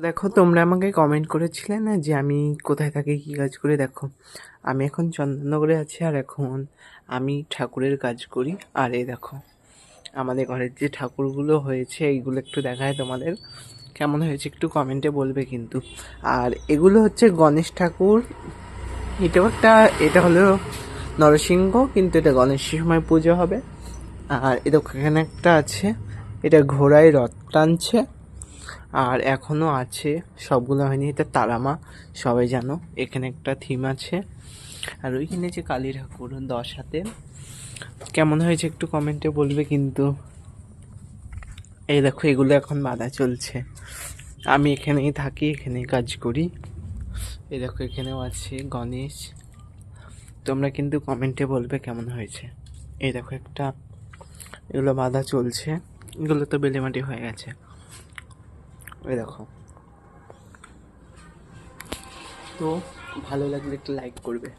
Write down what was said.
দেখো, তোমরা আমাকে কমেন্ট করেছিলে না যে আমি কোথায় থাকি, কী কাজ করি। দেখো, আমি এখন চন্দননগরে আছি, আর এখন আমি ঠাকুরের কাজ করি। আর এই দেখো, আমাদের ঘরের যে ঠাকুরগুলো হয়েছে এইগুলো একটু দেখায় তোমাদের, কেমন হয়েছে একটু কমেন্টে বলবে কিন্তু। আর এগুলো হচ্ছে গণেশ ঠাকুর। এটা হলো নরসিংহ, কিন্তু এটা গণেশের সময় পুজো হবে। আর এ দেখো, এখানে একটা আছে, এটা ঘোড়ায় রথ টানছে। আর এখনও আছে, সবগুলো হয়নি। এটা তারামা, সবাই জানো। এখানে একটা থিম আছে। আর ওইখানে যে কালী ঠাকুর 10 হাতে, কেমন হয়েছে একটু কমেন্টে বলবে কিন্তু। এই দেখো, এগুলো এখন বাঁধা চলছে। আমি এখানেই থাকি, এখানেই কাজ করি। এই দেখো, এখানেও আছে গণেশ। তোমরা কিন্তু কমেন্টে বলবে কেমন হয়েছে। এই দেখো একটা, এগুলো বাঁধা চলছে। এগুলো তো বেলেমাটি হয়ে গেছে। এই দেখো, তো ভালো লাগলে একটু লাইক করবে।